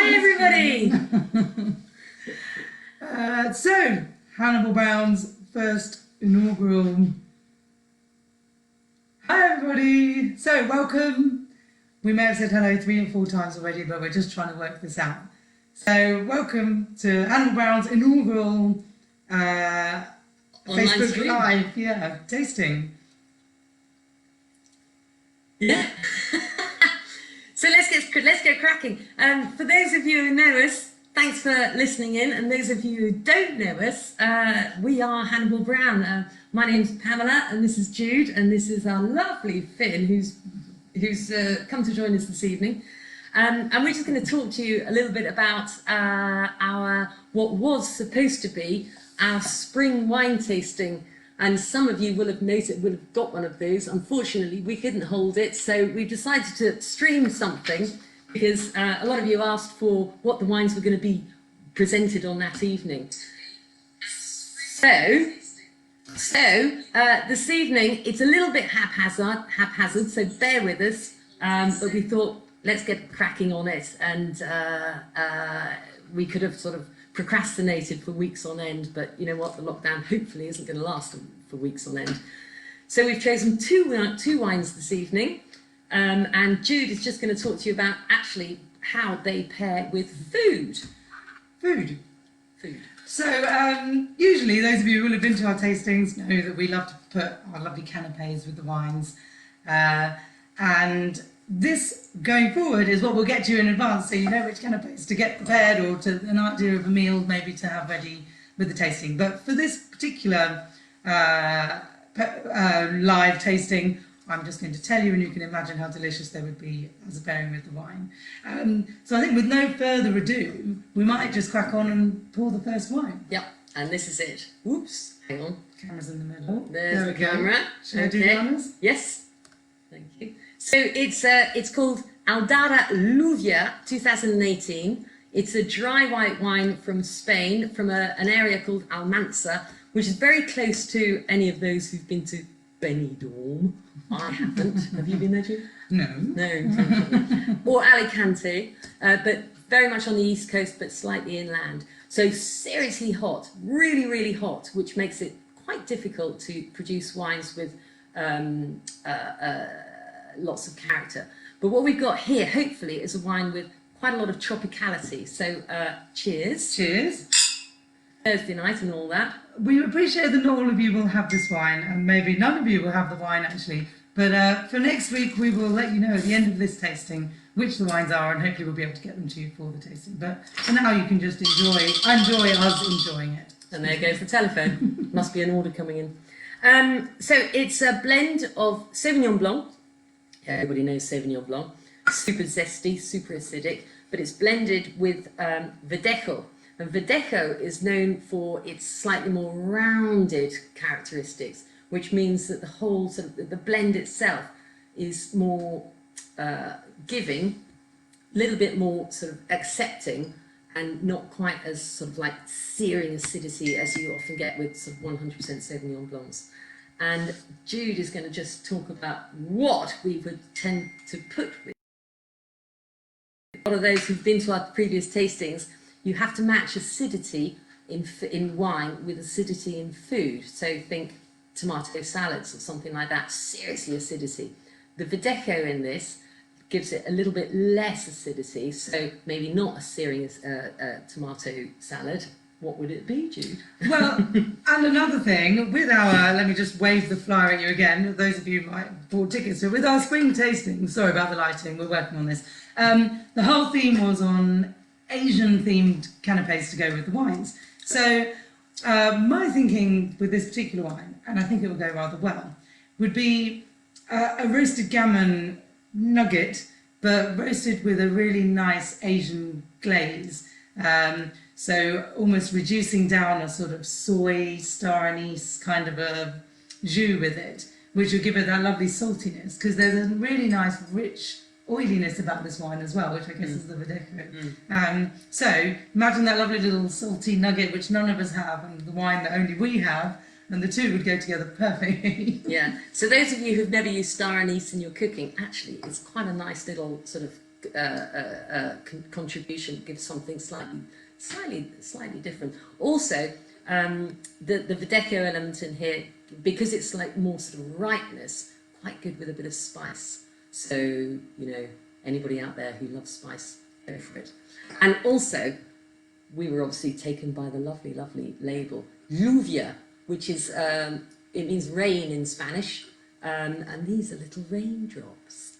Hi everybody! So, Hannibal Brown's first inaugural... Hi everybody! So, welcome. We may have said hello 3 or 4 times already, but we're just trying to work this out. So, welcome to Hannibal Brown's inaugural Facebook stream. Live tasting. Yeah. So let's get cracking. For those of you who know us, thanks for listening in, and those of you who don't know us, we are Hannibal Brown. My name's Pamela, and this is Jude, and this is our lovely Finn, who's come to join us this evening. And we're just going to talk to you a little bit about what was supposed to be our spring wine tasting. And some of you will have noticed, will have got one of those. Unfortunately, we couldn't hold it, so we decided to stream something because a lot of you asked for what the wines were going to be presented on that evening. So this evening, it's a little bit haphazard, so bear with us. But we thought, let's get cracking on it. And we could have sort of procrastinated for weeks on end, but you know what, the lockdown hopefully isn't going to last for weeks on end. So we've chosen two wines this evening, and Jude is just going to talk to you about actually how they pair with food. Food. So usually those of you who will have been to our tastings know that we love to put our lovely canapes with the wines, and this going forward is what we'll get you in advance, so you know which canapes to get prepared, or to an idea of a meal maybe to have ready with the tasting. But for this particular live tasting, I'm just going to tell you, and you can imagine how delicious they would be as a pairing with the wine. So I think with no further ado, we might just crack on and pour the first wine. Yep, and this is it. Oops, hang on. Camera's in the middle. There's the camera. Shall I do the honours? Yes, thank you. So it's called Aldara Lluvia 2018. It's a dry white wine from Spain, from an area called Almansa, which is very close to any of those who've been to Benidorm. I haven't. Have you been there, Jude? No. No. Or Alicante, but very much on the east coast, but slightly inland. So seriously hot, really, really hot, which makes it quite difficult to produce wines with lots of character. But what we've got here, hopefully, is a wine with quite a lot of tropicality. So cheers. Cheers. Thursday night and all that. We appreciate that not all of you will have this wine, and maybe none of you will have the wine actually. But for next week, we will let you know at the end of this tasting which the wines are, and hopefully we'll be able to get them to you for the tasting. But for now, you can just enjoy us enjoying it. And there goes the telephone. Must be an order coming in. So it's a blend of Sauvignon Blanc. Everybody knows Sauvignon Blanc. Super zesty, super acidic, but it's blended with Verdejo. And Verdejo is known for its slightly more rounded characteristics, which means that the whole sort of the blend itself is more giving, a little bit more sort of accepting, and not quite as sort of like searing acidity as you often get with sort of 100% Sauvignon Blancs. And Jude is going to just talk about what we would tend to put with. A lot of those who've been to our previous tastings, you have to match acidity in wine with acidity in food. So think tomato salads or something like that, seriously acidity. The Verdejo in this gives it a little bit less acidity, so maybe not a searing tomato salad. What would it be, Jude? Well, and another thing, with our, let me just wave the flyer at you again, those of you who might have bought tickets, so with our spring tasting, sorry about the lighting, we're working on this, the whole theme was on Asian-themed canapes to go with the wines. So my thinking with this particular wine, and I think it will go rather well, would be a roasted gammon nugget, but roasted with a really nice Asian glaze. So almost reducing down a sort of soy star anise kind of a jus with it, which will give it that lovely saltiness, because there's a really nice rich oiliness about this wine as well, which I guess is the Verdejo. So imagine that lovely little salty nugget which none of us have, and the wine that only we have, and the two would go together perfectly. Yeah, so those of you who've never used star anise in your cooking, actually it's quite a nice little sort of contribution gives something slightly different. Also, the Verdeco element in here, because it's like more sort of ripeness, quite good with a bit of spice. So, you know, anybody out there who loves spice, go for it. And also, we were obviously taken by the lovely, lovely label, lluvia, which is, it means rain in Spanish, and these are little raindrops.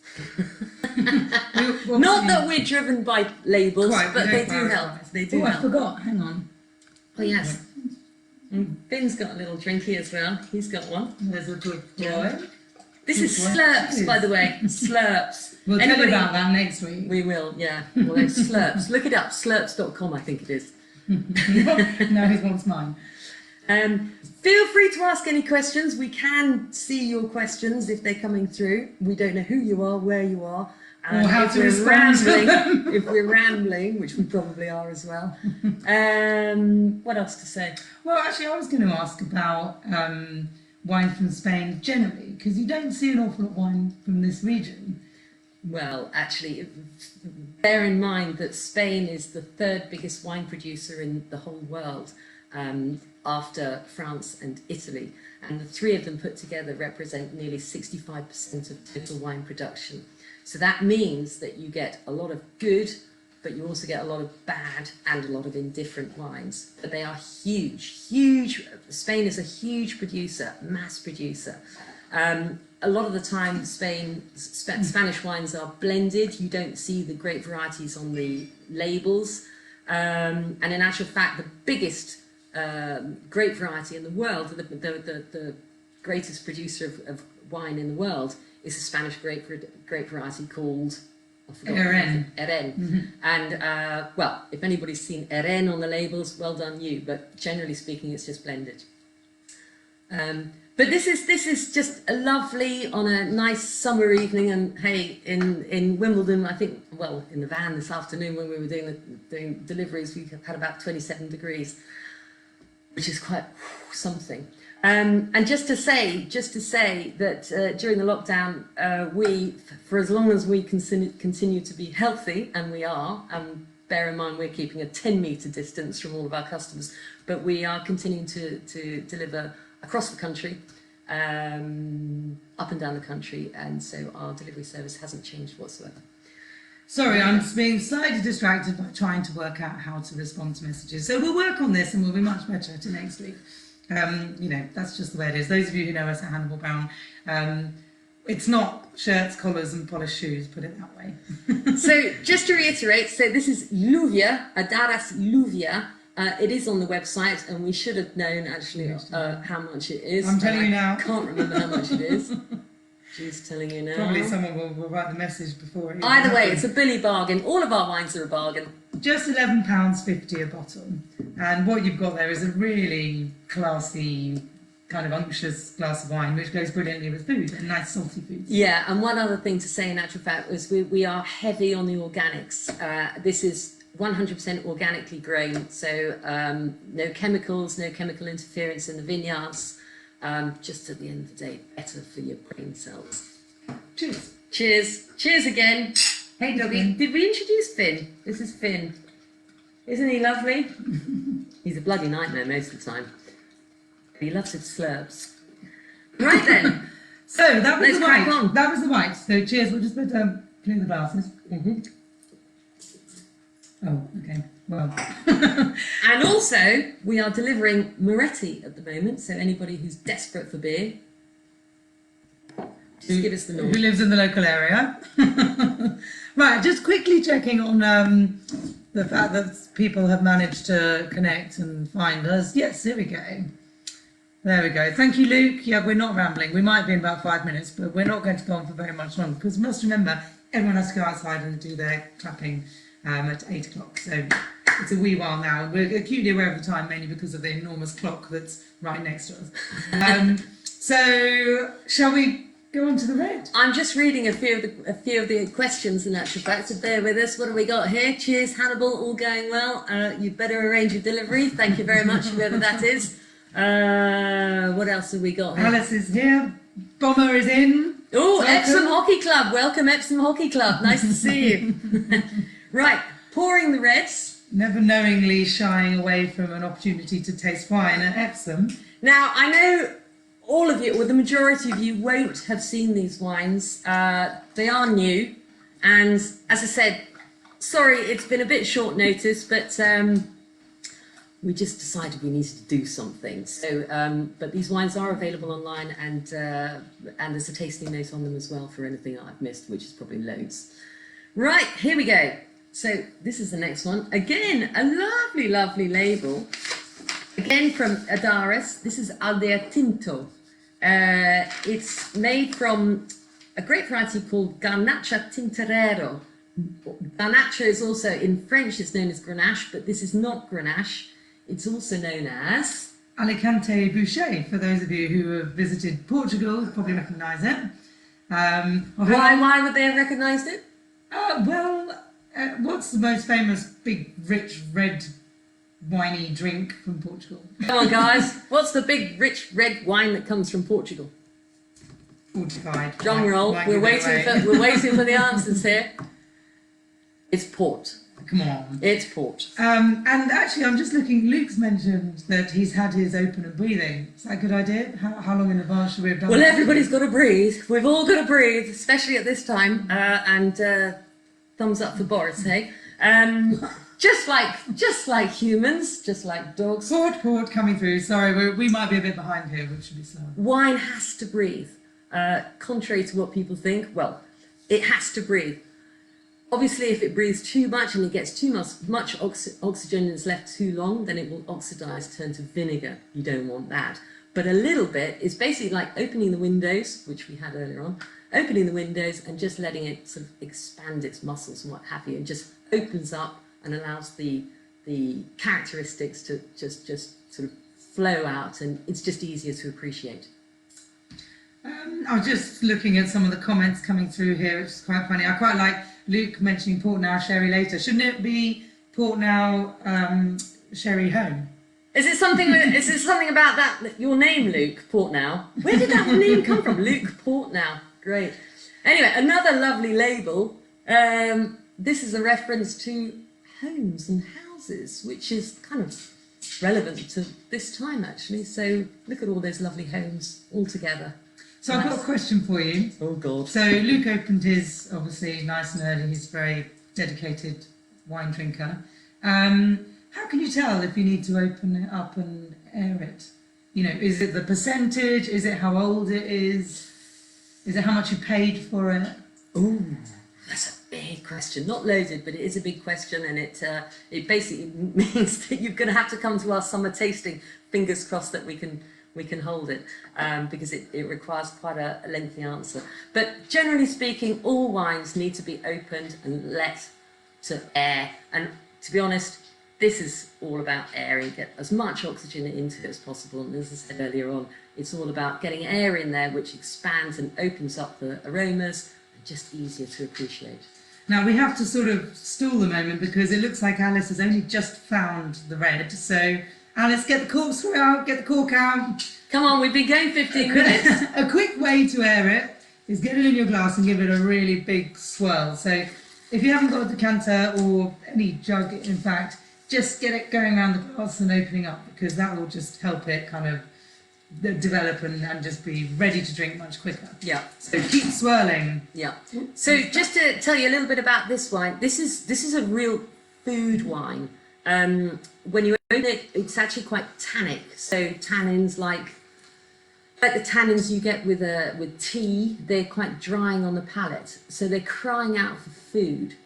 Not that we're driven by labels, but they do help. They do help. I forgot. Hang on. Oh, yes. Finn's got a little drinky as well. He's got one. There's a good boy. This is Slurps, by the way. Slurps. We'll tell you about that next week. We will, yeah. Well, those Slurps. Look it up. Slurps.com, I think it is. No, he wants mine. Feel free to ask any questions. We can see your questions if they're coming through. We don't know who you are, where you are. Or how to respond to them. If we're rambling, which we probably are as well. What else to say? Well, actually, I was going to ask about wine from Spain generally, because you don't see an awful lot of wine from this region. Well, actually, bear in mind that Spain is the third biggest wine producer in the whole world, after France and Italy. And the three of them put together represent nearly 65% of total wine production. So that means that you get a lot of good, but you also get a lot of bad and a lot of indifferent wines. But they are huge, huge. Spain is a huge producer, mass producer. A lot of the time, Spanish wines are blended. You don't see the grape varieties on the labels. And in actual fact, the biggest grape variety in the world, the greatest producer of wine in the world, is a Spanish grape variety called Eren. And well, if anybody's seen Eren on the labels, well done you. But generally speaking, it's just blended. But this is just a lovely, on a nice summer evening, and hey, in Wimbledon, I think, well, in the van this afternoon when we were doing deliveries, we had about 27 degrees, which is quite something. And just to say that during the lockdown, we, for as long as we continue to be healthy, and we are, and bear in mind we're keeping a 10-metre distance from all of our customers, but we are continuing to deliver across the country, up and down the country, and so our delivery service hasn't changed whatsoever. Sorry, I'm just being slightly distracted by trying to work out how to respond to messages. So we'll work on this and we'll be much better to next week. You know, that's just the way it is. Those of you who know us at Hannibal Brown, it's not shirts, collars and polished shoes, put it that way. So just to reiterate, so this is lluvia, Adaras lluvia. It is on the website, and we should have known actually how much it is. I'm telling you now. I can't remember how much it is. She's telling you now. Probably someone will write the message before it. Either way, it's a Billy bargain. All of our wines are a bargain. Just £11.50 a bottle. And what you've got there is a really classy, kind of unctuous glass of wine, which goes brilliantly with food, and nice salty food. Yeah, and one other thing to say in actual fact is we are heavy on the organics. This is 100% organically grown, so no chemicals, no chemical interference in the vineyards. Just at the end of the day, better for your brain cells. Cheers. Cheers. Cheers again. Hey, doggy. Did we introduce Finn? This is Finn. Isn't he lovely? He's a bloody nightmare most of the time. He loves his slurps. Right then. So that was Let's the crack white. on. That was the white. So cheers. We'll just put clean the glasses. Oh, okay. Well. And also, we are delivering Moretti at the moment, so anybody who's desperate for beer, just give us the Who nod. lives in the local area. Right, just quickly checking on the fact that people have managed to connect and find us. Yes, here we go. There we go. Thank you, Luke. Yeah, we're not rambling. We might be in about 5 minutes, but we're not going to go on for very much longer, because we must remember everyone has to go outside and do their clapping at 8 o'clock. So it's a wee while now. We're acutely aware of the time, mainly because of the enormous clock that's right next to us. So shall we go on to the red? I'm just reading a few of the questions in actual fact, so bear with us. What have we got here? Cheers, Hannibal, all going well. You'd better arrange your delivery. Thank you very much, whoever that is. What else have we got here? Alice is here. Bomber is in. Oh, Welcome. Epsom Hockey Club. Welcome, Epsom Hockey Club. Nice to see you. Right, pouring the reds. Never knowingly shying away from an opportunity to taste wine at Epsom. Now, I know all of you, or the majority of you, won't have seen these wines. They are new. And as I said, sorry, it's been a bit short notice, but we just decided we needed to do something. So, but these wines are available online, and there's a tasting note on them as well for anything that I've missed, which is probably loads. Right, here we go. So this is the next one. Again, a lovely, lovely label. Again from Adares. This is Aldea Tinto. It's made from a grape variety called Garnacha Tintorero. Garnacha is also, in French, it's known as Grenache, but this is not Grenache. It's also known as Alicante Boucher, for those of you who have visited Portugal, probably recognise it. why would they have recognised it? What's the most famous big, rich, red, winey drink from Portugal? Come on, guys. What's the big, rich, red wine that comes from Portugal? Fortified. Drum roll. Might We're give it away. waiting for the answers here. It's port. Come on. It's port. And actually, I'm just looking. Luke's mentioned that he's had his open and breathing. Is that a good idea? How long in advance should we have done Well, that? everybody's got to breathe. We've all got to breathe, especially at this time. And thumbs up for Boris, hey? Just like humans, just like dogs. Port coming through. Sorry, we might be a bit behind here. We should be slower. Wine has to breathe. Contrary to what people think, well, it has to breathe. Obviously, if it breathes too much and it gets too much oxygen and it's left too long, then it will oxidize, turn to vinegar. You don't want that. But a little bit is basically like opening the windows, which we had earlier on, opening the windows and just letting it sort of expand its muscles and what have you, and just opens up and allows the characteristics to just sort of flow out, and it's just easier to appreciate. I was just looking at some of the comments coming through here, which is quite funny. I quite like Luke mentioning Portnow Sherry later. Shouldn't it be Portnow Sherry Home? Is it something about that your name, Luke Portnow? Where did that name come from? Luke Portnow. Great. Anyway, another lovely label. This is a reference to homes and houses, which is kind of relevant to this time, actually. So look at all those lovely homes all together. So I've got a question for you. Oh, God. So Luke opened his, obviously nice and early. He's a very dedicated wine drinker. How can you tell if you need to open it up and air it? You know, is it the percentage? Is it how old it is? Is it how much you paid for it? Oh, that's a big question. Not loaded, but it is a big question, and it basically means that you're going to have to come to our summer tasting. Fingers crossed that we can hold it, because it requires quite a lengthy answer. But generally speaking, all wines need to be opened and let to air. And to be honest, this is all about airing, get as much oxygen into it as possible. And as I said earlier on, it's all about getting air in there, which expands and opens up the aromas, and just easier to appreciate. Now we have to sort of stall the moment because it looks like Alice has only just found the red. So Alice, get the corkscrew out, get the cork out. Come on, we've been going 15 minutes. A quick way to air it is get it in your glass and give it a really big swirl. So if you haven't got a decanter or any jug, in fact, just get it going around the glass and opening up, because that will just help it kind of develop and just be ready to drink much quicker. Yeah. So keep swirling. Yeah. So just to tell you a little bit about this wine, this is a real food wine. When you open it, it's actually quite tannic. So tannins like the tannins you get with tea, they're quite drying on the palate. So they're crying out for food.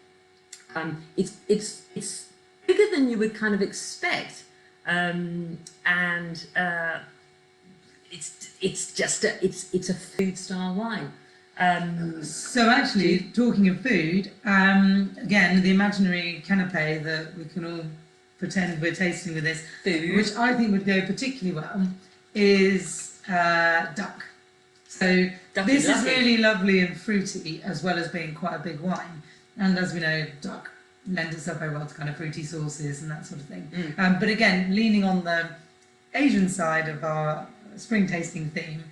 It's bigger than you would kind of expect, it's a food style wine. So actually, talking of food, again, the imaginary canapé that we can all pretend we're tasting with this, Food. which I think would go particularly well, is duck. So Duck this is is lovely. really lovely and fruity, as well as being quite a big wine. And as we know, duck lends itself very well to kind of fruity sauces and that sort of thing. But again, leaning on the Asian side of our spring tasting theme,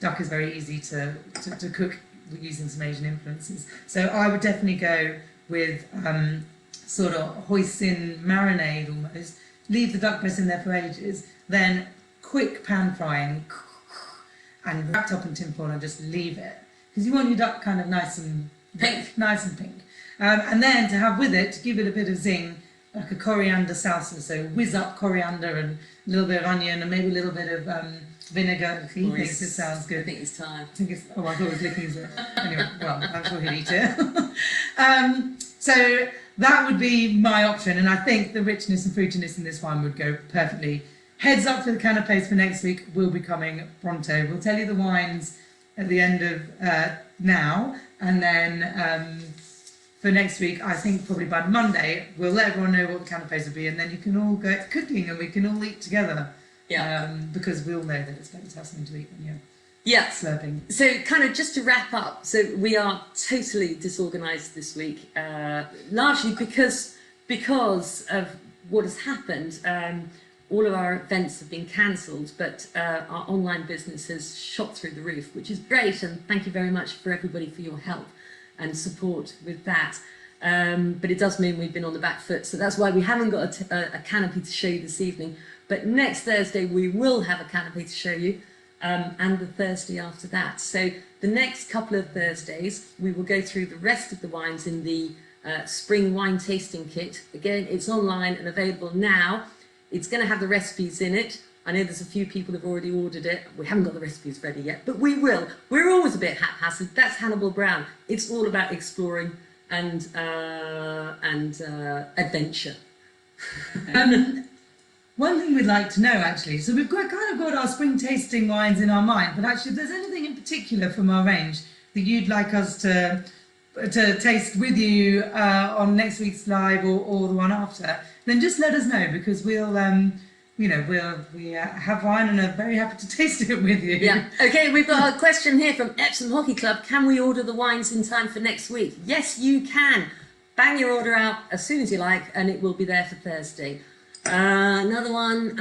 duck is very easy to cook using some Asian influences. So I would definitely go with sort of hoisin marinade almost. Leave the duck breast in there for ages, then quick pan frying and wrapped up in tin foil and just leave it. Because you want your duck kind of nice and Pink. And then to have with it, to give it a bit of zing, like a coriander salsa. So whiz up coriander and a little bit of onion and maybe a little bit of vinegar. He thinks it sounds I good. think it's time. I think it's, oh, I thought it was licking his lip. Anyway, well, I'm sure he'll eat it. So that would be my option, and I think the richness and fruitiness in this wine would go perfectly. Heads up for the canapes for next week will be coming pronto. We'll tell you the wines at the end of now, and then for next week, I think probably by Monday, we'll let everyone know what the canapes will be, and then you can all go to cooking and we can all eat together. Yeah. Because we all know that it's better to have something to eat when you're Yeah. slurping. So kind of just to wrap up, so we are totally disorganised this week, largely because of what has happened. All of our events have been cancelled, but our online business has shot through the roof, which is great, and thank you very much for everybody for your help and support with that. But it does mean we've been on the back foot, so that's why we haven't got a canopy to show you this evening. But next Thursday we will have a canopy to show you, and the Thursday after that. So the next couple of Thursdays we will go through the rest of the wines in the spring wine tasting kit. Again, it's online and available now. It's going to have the recipes in it. I know there's a few people who've already ordered it. We haven't got the recipes ready yet, but we will. We're always a bit haphazard. That's Hannibal Brown. It's all about exploring and adventure. One thing we'd like to know, actually, so we've kind of got our spring tasting wines in our mind, but actually if there's anything in particular from our range that you'd like us to taste with you on next week's live or the one after, then just let us know, because we'll we have wine and are very happy to taste it with you. Yeah. Okay, we've got a question here from Epsom Hockey Club. Can we order the wines in time for next week? Yes, you can. Bang your order out as soon as you like, and it will be there for Thursday. Another one.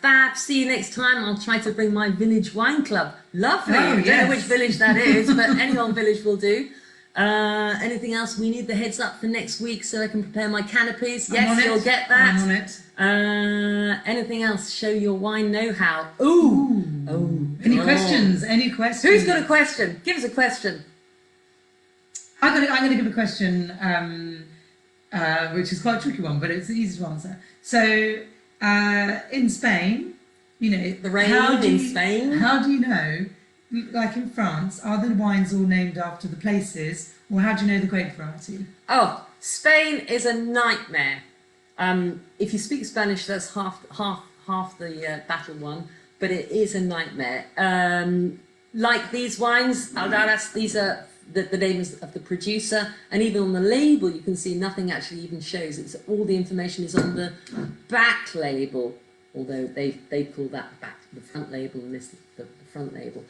Fab. See you next time. I'll try to bring my village wine club. Lovely. Oh, I don't yes. know which village that is, but any old village will do. Anything else? We need the heads up for next week so I can prepare my canopies. Yes, you'll get that. I'm on it. Anything else? Show your wine know-how. Ooh. Oh. Any questions? Any questions? Who's got a question? Give us a question. I'm going to give a question, which is quite a tricky one, but it's easy to answer. So, in Spain, The rain Spain. How do you know, like in France, are the wines all named after the places, or how do you know the grape variety? Oh, Spain is a nightmare. If you speak Spanish, that's half the battle won, but it is a nightmare. Like these wines, Aldaras, these are the names of the producer, and even on the label you can see nothing actually even shows. It's all the information is on the back label, although they call that the front label, and this the front label.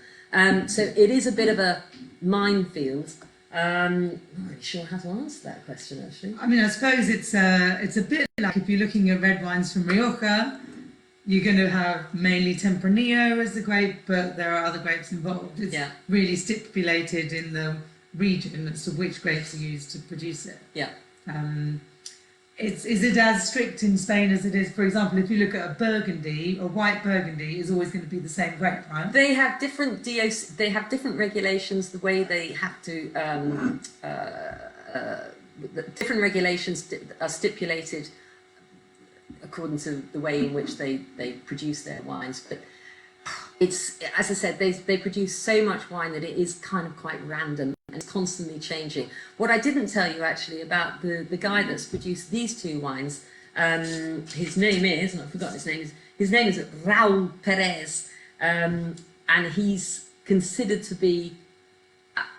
So it is a bit of a minefield. I'm not really sure how to answer that question, actually. I mean, I suppose it's a bit like if you're looking at red wines from Rioja, you're going to have mainly Tempranillo as the grape, but there are other grapes involved. It's really stipulated in the region as to which grapes are used to produce it. Yeah. Is it as strict in Spain as it is, for example, if you look at a Burgundy, a white Burgundy is always going to be the same grape, right? They have different they have different regulations. The way they have to different regulations are stipulated according to the way in which they produce their wines. But it's, as I said, they produce so much wine that it is kind of quite random and constantly changing. What I didn't tell you actually about the guy that's produced these two wines, his name is, and I forgot his name is Raul Perez, and he's considered to be,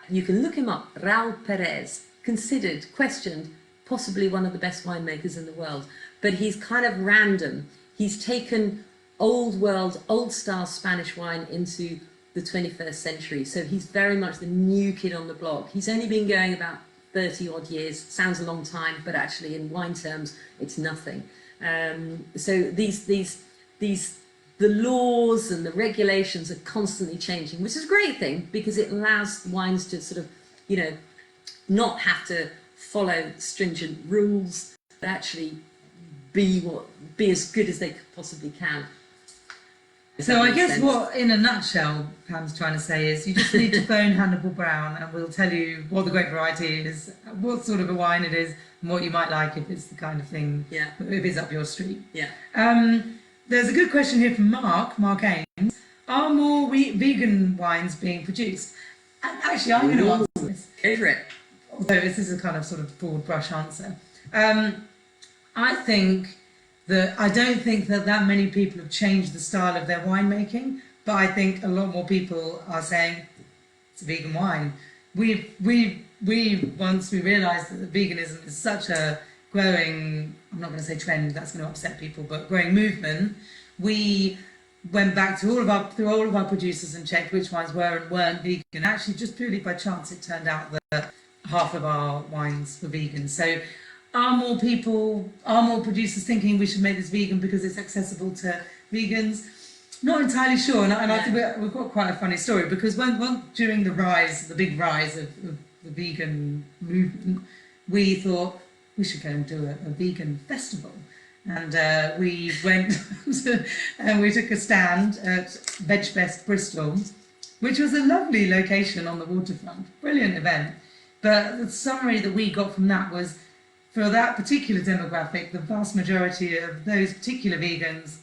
you can look him up, Raul Perez, considered, questioned, possibly one of the best winemakers in the world. But he's kind of random. He's taken old world, old style Spanish wine into the 21st century. So he's very much the new kid on the block. He's only been going about 30 odd years. Sounds a long time, but actually in wine terms, it's nothing. So these the laws and the regulations are constantly changing, which is a great thing because it allows wines to sort of, not have to follow stringent rules, but actually be as good as they possibly can. So I guess what, in a nutshell, Pam's trying to say is you just need to phone Hannibal Brown and we'll tell you what the grape variety is, what sort of a wine it is, and what you might like if it's the kind of thing, if it's up your street. Yeah. There's a good question here from Mark Ames. Are more vegan wines being produced? And actually, I'm going to answer this. Go for it. Although this is a kind of sort of broad brush answer. I don't think that many people have changed the style of their winemaking, but I think a lot more people are saying it's a vegan wine. Once we realised that veganism is such a growing, I'm not going to say trend, that's going to upset people, but growing movement, we went back to through all of our producers and checked which wines were and weren't vegan. Actually, just purely by chance, it turned out that half of our wines were vegan. So are more producers thinking we should make this vegan because it's accessible to vegans? Not entirely sure, and I think we've got quite a funny story because during the big rise of the vegan movement, we thought we should go and do a vegan festival. And we went and we took a stand at VegFest Bristol, which was a lovely location on the waterfront. Brilliant event. But the summary that we got from that was, for that particular demographic, the vast majority of those particular vegans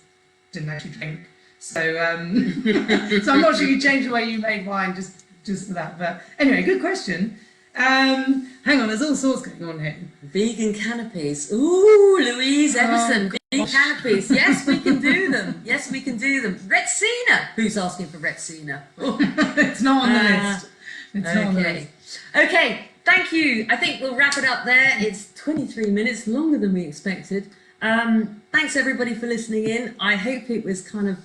didn't actually drink. So, so I'm not sure you changed the way you made wine just for that. But anyway, good question. Hang on, there's all sorts going on here. Vegan canopies. Ooh, Louise Everson, vegan canopies. Yes, we can do them. Yes, we can do them. Retsina. Who's asking for Retsina? It's not on the list. It's not on the list. Okay, thank you. I think we'll wrap it up there. It's 23 minutes, longer than we expected. Thanks everybody for listening in. I hope it was kind of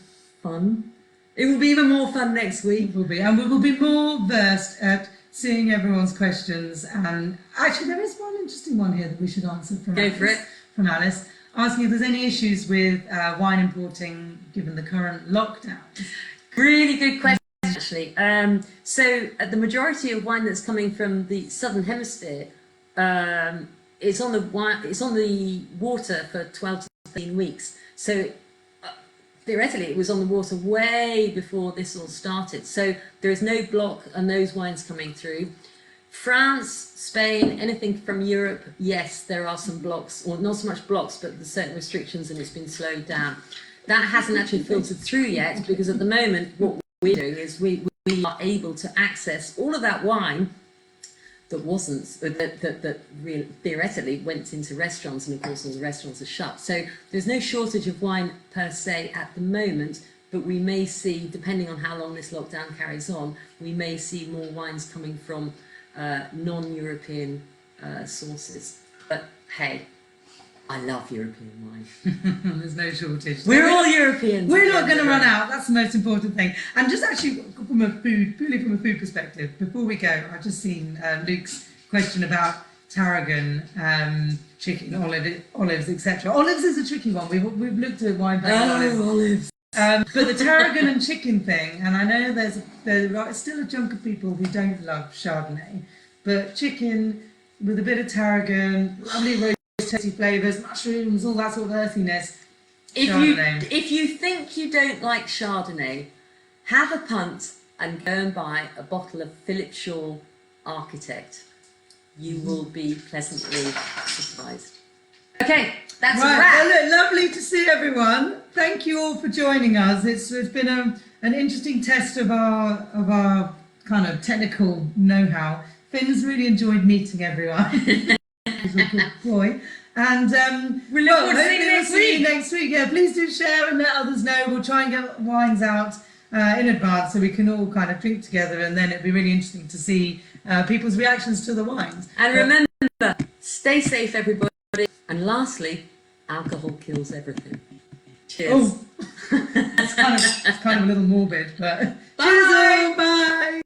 fun. It will be even more fun next week. It will be, and we will be more versed at seeing everyone's questions. And actually, there is one interesting one here that we should answer from Go for it. From Alice, asking if there's any issues with wine importing given the current lockdown. Really good question, actually. So the majority of wine that's coming from the southern hemisphere, it's on the water for 12 to 15 weeks. So theoretically, it was on the water way before this all started. So there is no block on those wines coming through. France, Spain, anything from Europe, yes, there are some blocks, or not so much blocks, but there's certain restrictions and it's been slowed down. That hasn't actually filtered through yet because at the moment what we're doing is we are able to access all of that wine that wasn't, that really theoretically went into restaurants, and of course all the restaurants are shut. So there's no shortage of wine per se at the moment, but we may see, depending on how long this lockdown carries on, we may see more wines coming from non-European sources. But hey, I love European wine. There's no shortage. We're all Europeans. We're not going to run out. That's the most important thing. And just actually purely from a food perspective, before we go, I've just seen Luke's question about tarragon, chicken, olives, etc. Olives is a tricky one. We've looked at wine olives. But the tarragon and chicken thing, and I know there's still a chunk of people who don't love Chardonnay, but chicken with a bit of tarragon, lovely roast tasty flavours, mushrooms, all that sort of earthiness. If you think you don't like Chardonnay, have a punt and go and buy a bottle of Philip Shaw Architect. You will be pleasantly surprised. Okay, that's right. a wrap. Well, look, lovely to see everyone. Thank you all for joining us. It's been an interesting test of our kind of technical know-how. Finn's really enjoyed meeting everyone. He's a good boy. And we look forward to seeing you next week. Yeah, please do share and let others know. We'll try and get wines out in advance so we can all kind of drink together, and then it'd be really interesting to see people's reactions to the wines. And remember, stay safe, everybody. And lastly, alcohol kills everything. Cheers. Oh, it's kind of a little morbid, but bye. Cheers, all. Bye.